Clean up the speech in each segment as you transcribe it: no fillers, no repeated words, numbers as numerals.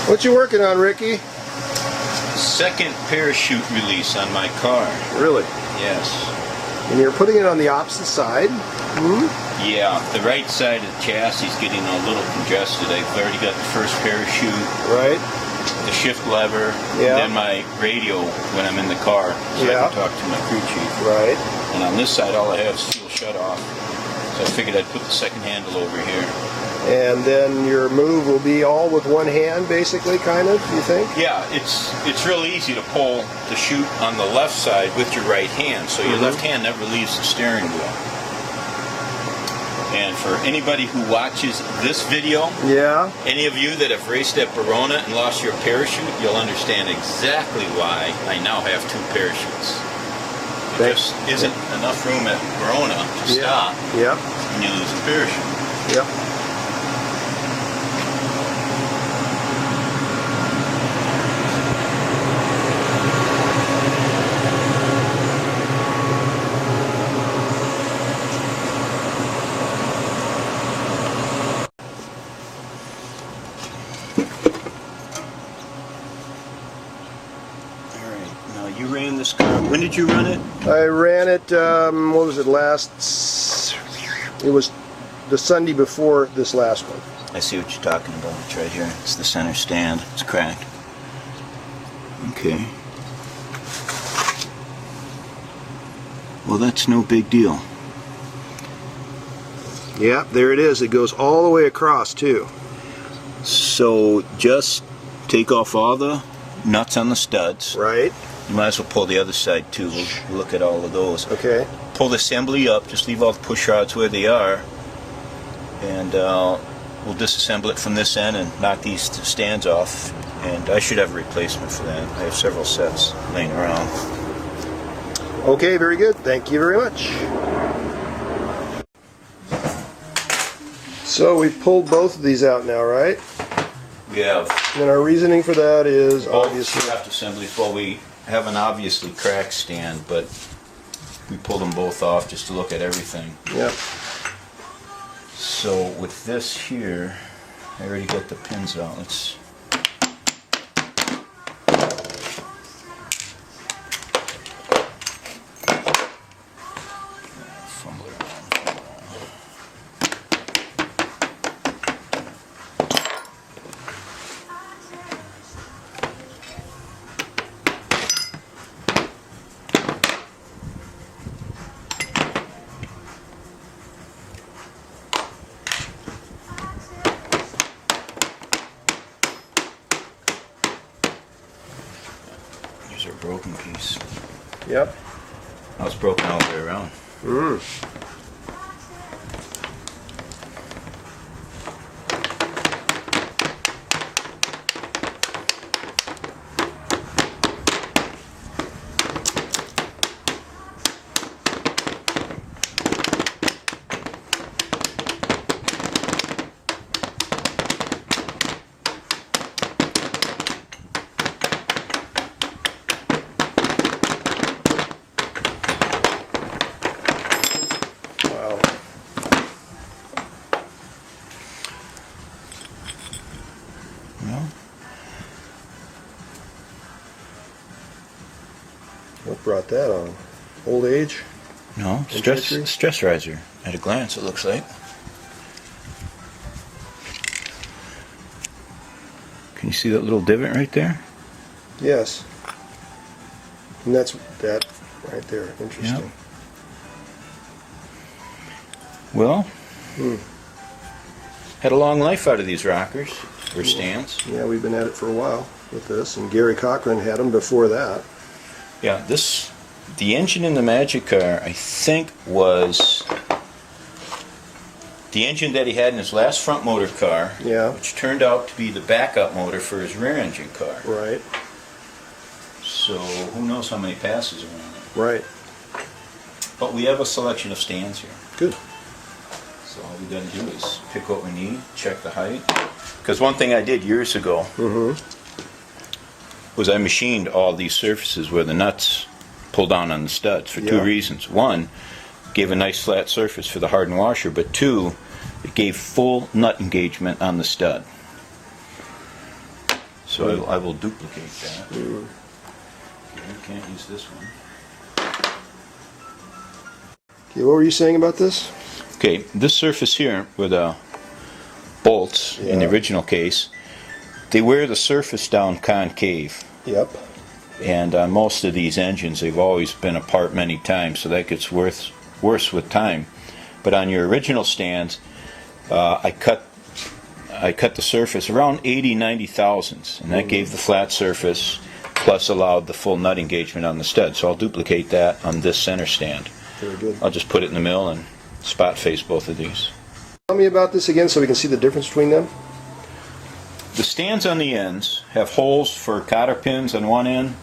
What you working on, Ricky? Second parachute release on my car. Really? Yes. And you're putting it on the opposite side? Mm-hmm. Yeah, the right side of the chassis is getting a little congested. I've already got the first parachute. Right. The shift lever. Yeah. And then my radio when I'm in the car, so I can talk to my crew chief. Right. And on this side, all I have is fuel shut off. So I figured I'd put the second handle over here. And then your move will be all with one hand, basically, kind of, you think? Yeah, it's real easy to pull the chute on the left side with your right hand, so your left hand never leaves the steering wheel. And for anybody who watches this video, any of you that have raced at Verona and lost your parachute, you'll understand exactly why I now have two parachutes. There just isn't enough room at Verona to stop when you lose a parachute. Yep. You ran this car. When did you run it? I ran it, what was it, it was the Sunday before this last one. I see what you're talking about. It's right here. It's the center stand. It's cracked. Okay. Well, that's no big deal. Yeah, there it is. It goes all the way across, too. So just take off all the nuts on the studs. Right. You might as well pull the other side too. We'll look at all of those. Okay. Pull the assembly up. Just leave all the push rods where they are, and we'll disassemble it from this end and knock these stands off. And I should have a replacement for that. I have several sets laying around. Okay, very good. Thank you very much. So we've pulled both of these out now, right? We have. And our reasoning for that is obviously shaft assemblies. Well, we have an obviously cracked stand, but we pulled them both off just to look at everything. Yep. So with this here, I already got the pins out. Let's fumble it around. Here's our broken piece. Yep. Now it's broken all the way around. What brought that on? Old age? No, stress riser. At a glance, it looks like. Can you see that little divot right there? Yes. And that's that right there. Interesting. Yep. Well, had a long life out of these rockers or stands. Yeah, we've been at it for a while with this, and Gary Cochran had them before that. Yeah, the engine in the Magic car, I think, was the engine that he had in his last front motor car, Yeah. which turned out to be the backup motor for his rear engine car. Right. So who knows how many passes are on it. Right. But we have a selection of stands here. Good. So all we got to do is pick what we need, check the height. Because one thing I did years ago was I machined all these surfaces where the nuts pull down on the studs for two reasons. One, gave a nice flat surface for the hardened washer, but two, it gave full nut engagement on the stud. So I will duplicate that. Okay, I can't use this one. Okay, what were you saying about this? Okay, this surface here with bolts in the original case, they wear the surface down concave. Yep. And on most of these engines, they've always been apart many times, so that gets worse with time. But on your original stands, I cut the surface around 80-90 thousandths, and that gave the flat surface, plus allowed the full nut engagement on the stud. So I'll duplicate that on this center stand. Very good. I'll just put it in the mill and spot face both of these. Tell me about this again so we can see the difference between them. The stands on the ends have holes for cotter pins on one end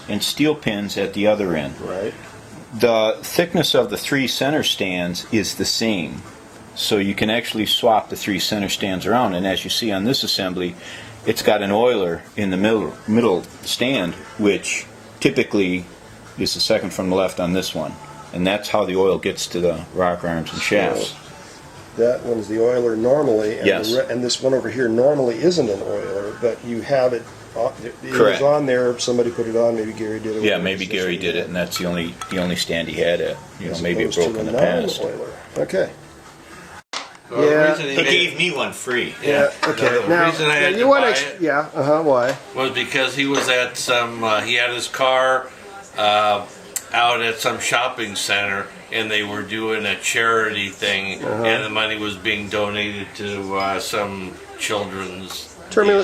and steel pins at the other end. Right. The thickness of the three center stands is the same, so you can actually swap the three center stands around. And as you see on this assembly, it's got an oiler in the middle stand, which typically is the second from the left on this one. And that's how the oil gets to the rocker arms and shafts. So that one's the oiler normally, and, yes. And this one over here normally isn't an oiler, but you have it. It Correct. was on there. Somebody put it on. Maybe Gary did it. Yeah, maybe Gary did it, and that's the only stand he had it. Maybe it broke in the past. Okay. So Yeah. the reason He gave me one free. Yeah. Okay. The Now, reason I had you to want buy to? it Yeah. Why? was because he was at some. He had his car out at some shopping center, and they were doing a charity thing, and the money was being donated to some children's. Turn a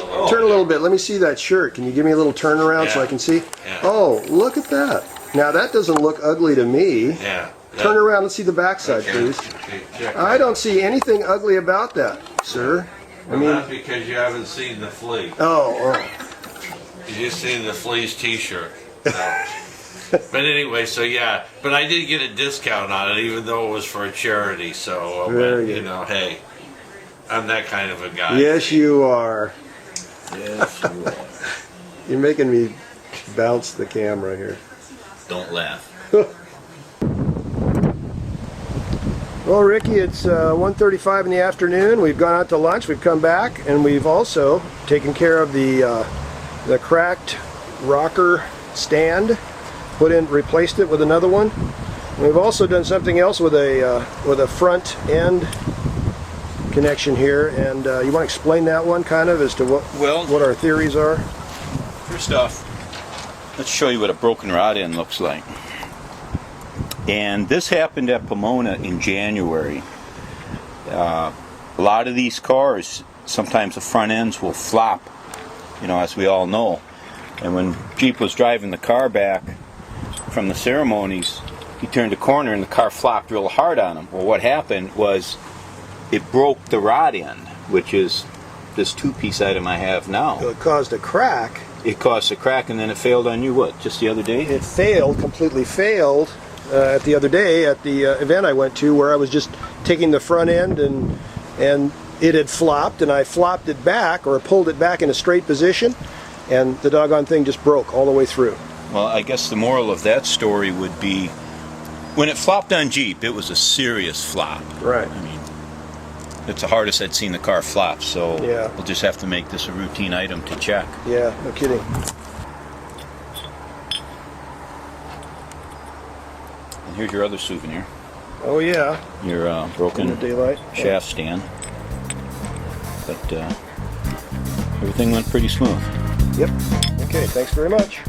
little bit. Let me see that shirt. Can you give me a little turnaround so I can see? Yeah. Oh, look at that. Now that doesn't look ugly to me. Yeah. Turn around and see the backside, Okay. please. Okay, check. I don't see anything ugly about that, sir. I mean, Not because you haven't seen the flea. oh. You just seen the flea's T-shirt. So. But anyway, so yeah. But I did get a discount on it, even though it was for a charity. So Very good. you know, hey, I'm that kind of a guy. Yes, you are. Yes, you are. You're making me bounce the camera here. Don't laugh. Well, Ricky, it's 1:35 in the afternoon. We've gone out to lunch. We've come back, and we've also taken care of the cracked rocker stand. Replaced it with another one. We've also done something else with a front end connection here. And you want to explain that one, kind of, as to what our theories are? First off, let's show you what a broken rod end looks like. And this happened at Pomona in January. A lot of these cars, sometimes the front ends will flop, as we all know. And when Jeep was driving the car back from the ceremonies, he turned a corner and the car flopped real hard on him. Well, what happened was it broke the rod end, which is this two-piece item I have now. It caused a crack. It caused a crack, and then it failed on you, what, just the other day? It completely failed at the other day at the event I went to, where I was just taking the front end and it had flopped, and I flopped it back, or pulled it back in a straight position, and the doggone thing just broke all the way through. Well, I guess the moral of that story would be, when it flopped on Jeep, it was a serious flop. Right. I mean, it's the hardest I'd seen the car flop, so Yeah. we'll just have to make this a routine item to check. Yeah, no kidding. And here's your other souvenir. Oh yeah. Your broken In the daylight. shaft stand. But everything went pretty smooth. Yep. Okay, thanks very much.